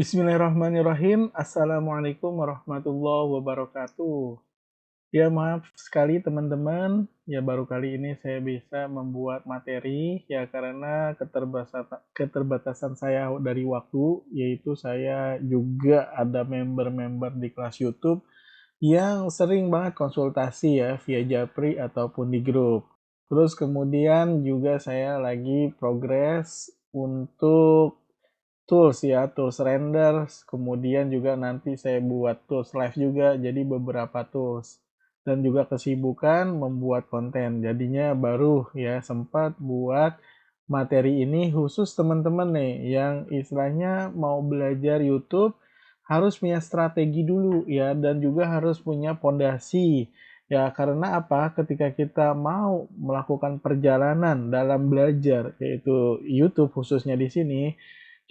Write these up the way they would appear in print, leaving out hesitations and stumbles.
Bismillahirrahmanirrahim. Assalamualaikum warahmatullahi wabarakatuh. Ya, maaf sekali teman-teman. Ya, baru kali ini saya bisa membuat materi ya karena keterbatasan saya dari waktu, yaitu saya juga ada member-member di kelas YouTube yang sering banget konsultasi ya via Japri ataupun di grup. Terus kemudian juga saya lagi progres untuk tools ya, tools render, kemudian juga nanti saya buat tools live juga, jadi beberapa tools. Dan juga kesibukan membuat konten, jadinya baru ya sempat buat materi ini khusus teman-teman nih yang istilahnya mau belajar YouTube harus punya strategi dulu ya dan juga harus punya pondasi. Ya, karena apa? Ketika kita mau melakukan perjalanan dalam belajar, yaitu YouTube khususnya di sini,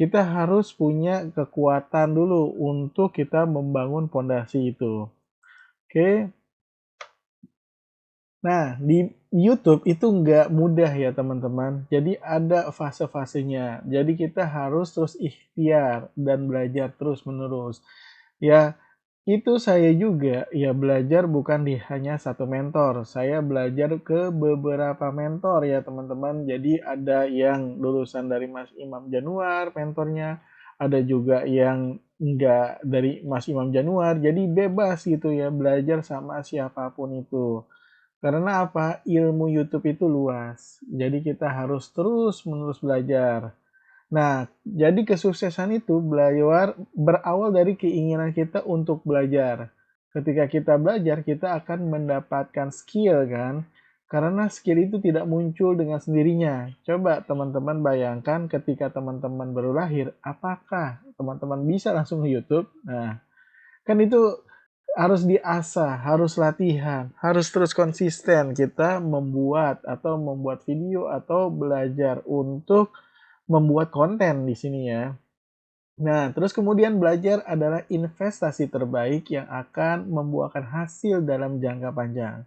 kita harus punya kekuatan dulu untuk kita membangun pondasi itu. Oke. Nah, di YouTube itu nggak mudah ya teman-teman. Jadi ada fase-fasenya. Jadi kita harus terus ikhtiar dan belajar terus-menerus. Ya, itu saya juga ya belajar bukan di hanya satu mentor. Saya belajar ke beberapa mentor ya teman-teman. Jadi ada yang lulusan dari Mas Imam Januar mentornya, ada juga yang enggak dari Mas Imam Januar. Jadi bebas gitu ya belajar sama siapapun itu. Karena apa? Ilmu YouTube itu luas. Jadi kita harus terus-menerus belajar. Nah, jadi kesuksesan itu berawal dari keinginan kita untuk belajar. Ketika kita belajar, kita akan mendapatkan skill kan? Karena skill itu tidak muncul dengan sendirinya. Coba teman-teman bayangkan ketika teman-teman baru lahir, apakah teman-teman bisa langsung ke YouTube? Nah, kan itu harus diasah, harus latihan, harus terus konsisten kita membuat video atau belajar untuk membuat konten di sini ya. Nah, terus kemudian belajar adalah investasi terbaik yang akan membuahkan hasil dalam jangka panjang.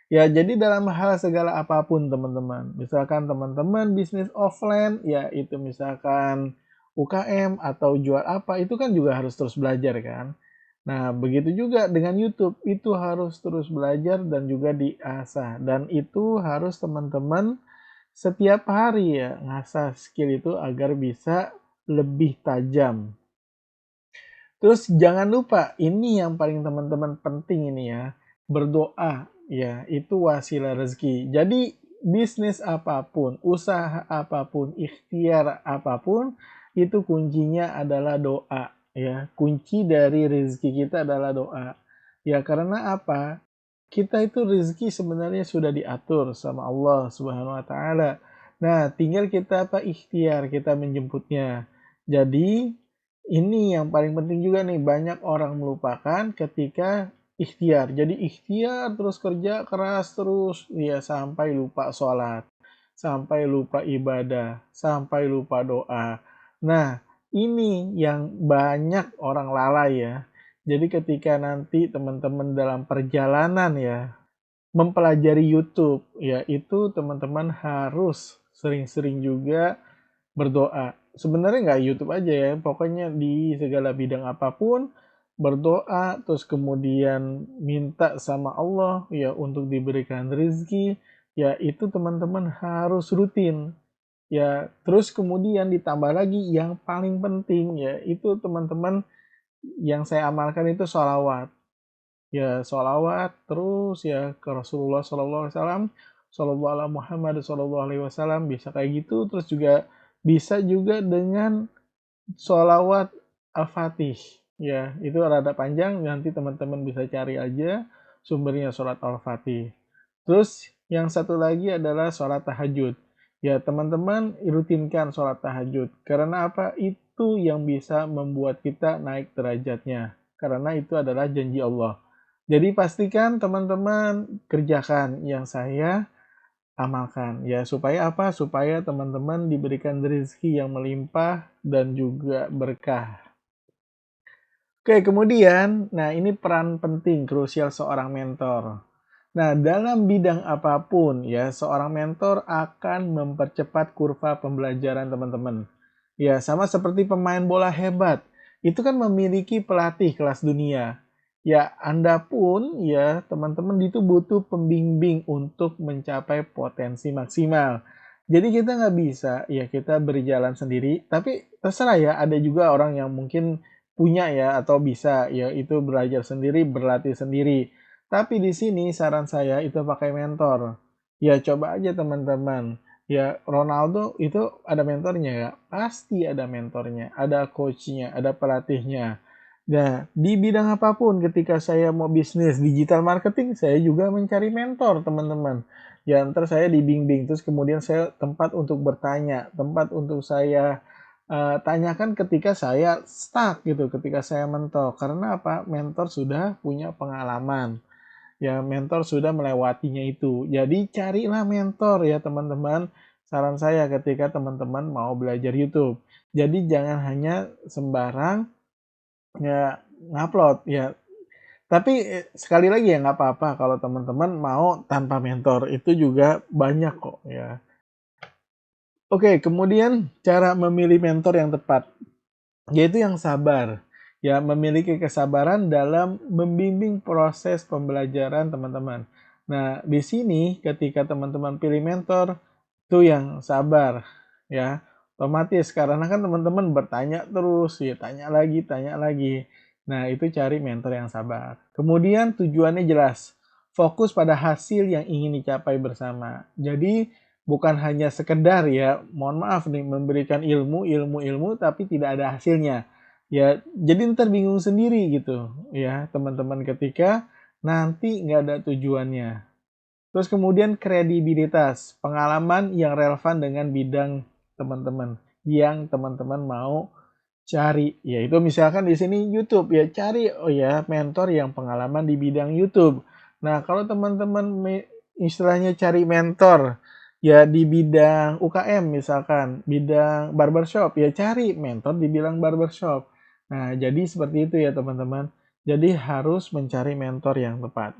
Ya, jadi dalam hal segala apapun teman-teman. Misalkan teman-teman bisnis offline, ya itu misalkan UKM atau jual apa, itu kan juga harus terus belajar kan. Nah, begitu juga dengan YouTube, itu harus terus belajar dan juga diasah. Dan itu harus teman-teman setiap hari ya ngasah skill itu agar bisa lebih tajam. Terus jangan lupa, ini yang paling teman-teman penting ini ya, berdoa ya, itu wasilah rezeki. Jadi bisnis apapun, usaha apapun, ikhtiar apapun, itu kuncinya adalah doa ya. Kunci dari rezeki kita adalah doa. Ya karena apa? Kita itu rezeki sebenarnya sudah diatur sama Allah Subhanahu wa taala. Nah, tinggal kita apa ikhtiar kita menjemputnya. Jadi ini yang paling penting juga nih, banyak orang melupakan ketika ikhtiar. Jadi ikhtiar terus kerja keras terus, ya sampai lupa sholat, sampai lupa ibadah, sampai lupa doa. Nah, ini yang banyak orang lalai ya. Jadi ketika nanti teman-teman dalam perjalanan ya, mempelajari YouTube, ya itu teman-teman harus sering-sering juga berdoa. Sebenarnya nggak YouTube aja ya, pokoknya di segala bidang apapun berdoa, terus kemudian minta sama Allah ya untuk diberikan rezeki, ya itu teman-teman harus rutin. Ya, terus kemudian ditambah lagi yang paling penting ya itu teman-teman yang saya amalkan itu sholawat. Ya sholawat terus ya ke Rasulullah SAW, Shallallahu ala Muhammad Shallallahu alaihi wasallam, bisa kayak gitu. Terus juga bisa juga dengan sholawat Al-Fatih. Ya, itu rada panjang, nanti teman-teman bisa cari aja sumbernya sholat Al-Fatih. Terus yang satu lagi adalah sholat tahajud. Ya, teman-teman rutinkan sholat tahajud. Karena apa? Itu yang bisa membuat kita naik derajatnya. Karena itu adalah janji Allah. Jadi pastikan teman-teman kerjakan yang saya amalkan. Ya, supaya apa? Supaya teman-teman diberikan rezeki yang melimpah dan juga berkah. Oke, kemudian, nah ini peran penting krusial seorang mentor. Nah, dalam bidang apapun ya, seorang mentor akan mempercepat kurva pembelajaran teman-teman. Ya, sama seperti pemain bola hebat. itu kan memiliki pelatih kelas dunia. Ya, Anda pun ya teman-teman itu butuh pembimbing untuk mencapai potensi maksimal. Jadi kita nggak bisa ya kita berjalan sendiri, tapi terserah ya ada juga orang yang mungkin punya ya atau bisa ya itu belajar sendiri, berlatih sendiri. Tapi di sini saran saya itu pakai mentor. Ya coba aja teman-teman. Ya Ronaldo itu ada mentornya ya, pasti ada mentornya, ada coachnya, ada pelatihnya. Nah, di bidang apapun ketika saya mau bisnis digital marketing, saya juga mencari mentor teman-teman. Ya ntar saya dibimbing, terus kemudian saya tempat untuk bertanya, tempat untuk saya tanyakan ketika saya stuck gitu, ketika saya mentok. Karena apa? Mentor sudah punya pengalaman. Ya, mentor sudah melewatinya itu. Jadi carilah mentor ya teman-teman. Saran saya ketika teman-teman mau belajar YouTube. Jadi jangan hanya sembarang ya ngupload ya. Tapi sekali lagi ya nggak apa-apa kalau teman-teman mau tanpa mentor itu juga banyak kok ya. Oke, kemudian cara memilih mentor yang tepat. Yaitu yang sabar, ya memiliki kesabaran dalam membimbing proses pembelajaran teman-teman. Nah, di sini ketika teman-teman pilih mentor, itu yang sabar, ya. Otomatis karena kan teman-teman bertanya terus, ya tanya lagi, tanya lagi. Nah, itu cari mentor yang sabar. Kemudian tujuannya jelas, fokus pada hasil yang ingin dicapai bersama. Jadi bukan hanya sekedar ya, mohon maaf nih, memberikan ilmu tapi tidak ada hasilnya. Ya, jadi ntar bingung sendiri gitu ya teman-teman ketika nanti nggak ada tujuannya. Terus kemudian kredibilitas, pengalaman yang relevan dengan bidang teman-teman yang teman-teman mau cari. Yaitu misalkan di sini YouTube ya, cari oh ya mentor yang pengalaman di bidang YouTube. Nah, kalau teman-teman istilahnya cari mentor ya di bidang UKM misalkan, bidang barbershop ya cari mentor di bidang barbershop. Nah, jadi seperti itu ya teman-teman. Jadi harus mencari mentor yang tepat.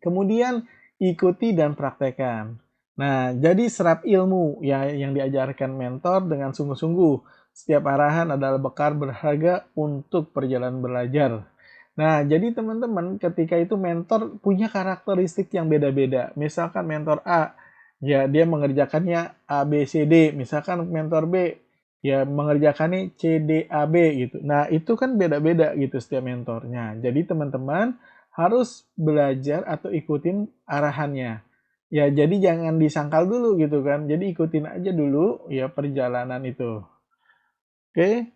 Kemudian ikuti dan praktekkan. Nah, jadi serap ilmu ya yang diajarkan mentor dengan sungguh-sungguh. Setiap arahan adalah bekal berharga untuk perjalanan belajar. Nah, jadi teman-teman ketika itu mentor punya karakteristik yang beda-beda. Misalkan mentor A, ya dia mengerjakannya A, B, C, D. Misalkan mentor B, ya mengerjakannya C, D, A, B gitu. Nah, itu kan beda-beda gitu setiap mentornya. Jadi teman-teman harus belajar atau ikutin arahannya. Ya, jadi jangan disangkal dulu gitu kan. Jadi ikutin aja dulu ya perjalanan itu. Oke.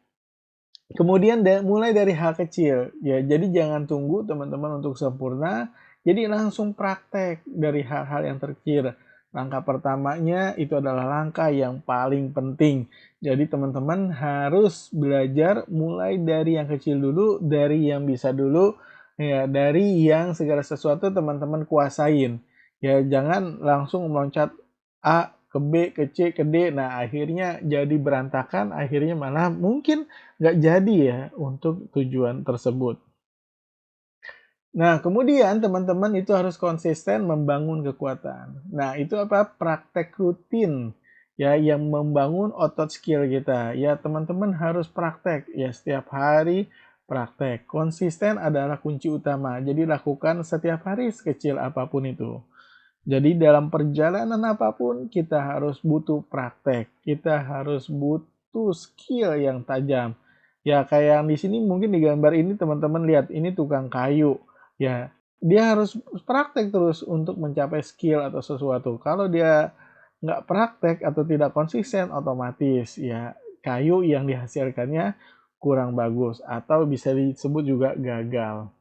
Kemudian mulai dari hal kecil. Ya, jadi jangan tunggu teman-teman untuk sempurna. Jadi langsung praktek dari hal-hal yang terkecil. Langkah pertamanya itu adalah langkah yang paling penting. Jadi teman-teman harus belajar mulai dari yang kecil dulu, dari yang bisa dulu, ya dari yang segala sesuatu teman-teman kuasain. Ya jangan langsung meloncat A ke B ke C ke D. Nah akhirnya jadi berantakan. Akhirnya malah mungkin nggak jadi ya untuk tujuan tersebut. Nah, kemudian teman-teman itu harus konsisten membangun kekuatan. Nah, itu apa? Praktek rutin ya yang membangun otot skill kita. Ya, teman-teman harus praktek ya setiap hari praktek. Konsisten adalah kunci utama. Jadi lakukan setiap hari sekecil apapun itu. Jadi dalam perjalanan apapun kita harus butuh praktek. Kita harus butuh skill yang tajam. Ya kayak yang di sini mungkin di gambar ini teman-teman lihat ini tukang kayu. Ya, dia harus praktek terus untuk mencapai skill atau sesuatu. Kalau dia nggak praktek atau tidak konsisten otomatis ya kayu yang dihasilkannya kurang bagus atau bisa disebut juga gagal.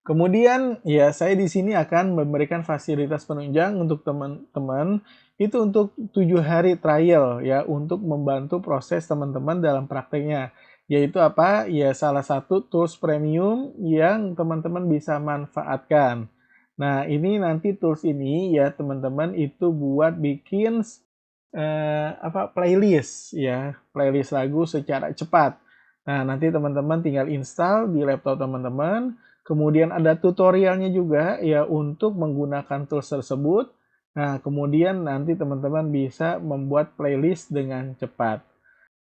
Kemudian, ya saya di sini akan memberikan fasilitas penunjang untuk teman-teman, itu untuk 7 hari trial ya, untuk membantu proses teman-teman dalam prakteknya. Yaitu apa? Ya salah satu tools premium yang teman-teman bisa manfaatkan. Nah, ini nanti tools ini ya teman-teman itu buat bikin playlist ya, playlist lagu secara cepat. Nah, nanti teman-teman tinggal install di laptop teman-teman. Kemudian ada tutorialnya juga ya untuk menggunakan tools tersebut. Nah, kemudian nanti teman-teman bisa membuat playlist dengan cepat.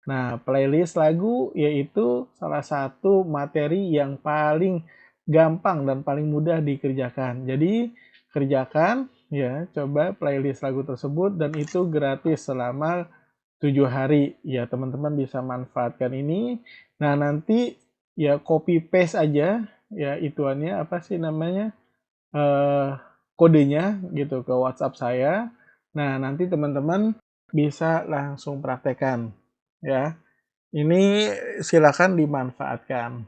Nah, playlist lagu yaitu salah satu materi yang paling gampang dan paling mudah dikerjakan. Jadi, kerjakan ya, coba playlist lagu tersebut dan itu gratis selama 7 hari. Ya, teman-teman bisa manfaatkan ini. Nah, nanti ya copy paste aja ya ituannya apa sih namanya? eh, kodenya gitu ke WhatsApp saya. Nah, nanti teman-teman bisa langsung praktekkan ya. Ini silakan dimanfaatkan.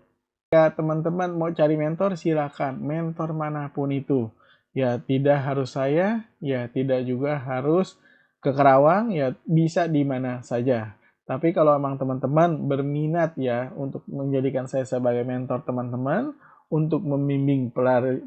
Ya, teman-teman mau cari mentor silakan, mentor manapun itu. Ya, tidak harus saya, ya tidak juga harus ke Kerawang, ya bisa di mana saja. Tapi kalau emang teman-teman berminat ya untuk menjadikan saya sebagai mentor teman-teman, untuk membimbing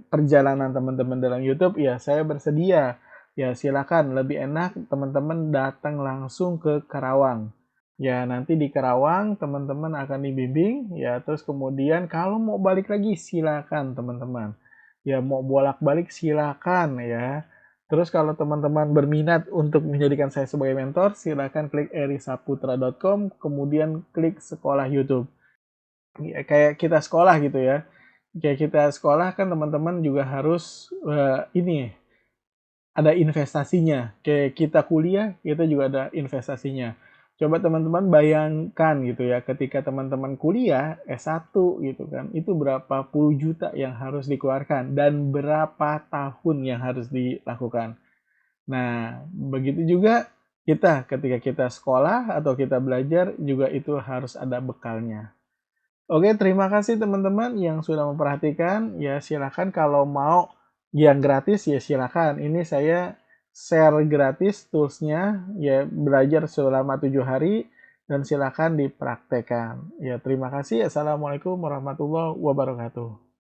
perjalanan teman-teman dalam YouTube, ya saya bersedia. Ya silakan, lebih enak teman-teman datang langsung ke Karawang. Ya, nanti di Karawang teman-teman akan dibimbing, ya terus kemudian kalau mau balik lagi silakan teman-teman. Ya mau bolak-balik silakan ya. Terus kalau teman-teman berminat untuk menjadikan saya sebagai mentor, silakan klik erisaputra.com, kemudian klik sekolah YouTube. Ya, kayak kita sekolah gitu ya. Kayak kita sekolah kan teman-teman juga harus ini ada investasinya. Kayak kita kuliah, kita juga ada investasinya. Coba teman-teman bayangkan gitu ya, ketika teman-teman kuliah S1 gitu kan, itu berapa puluh juta yang harus dikeluarkan dan berapa tahun yang harus dilakukan. Nah, begitu juga kita ketika kita sekolah atau kita belajar juga itu harus ada bekalnya. Oke, terima kasih teman-teman yang sudah memperhatikan. Ya, silakan kalau mau yang gratis ya silakan. Ini saya share gratis toolsnya ya belajar selama 7 hari dan silakan dipraktekkan. Ya, terima kasih. Assalamualaikum warahmatullahi wabarakatuh.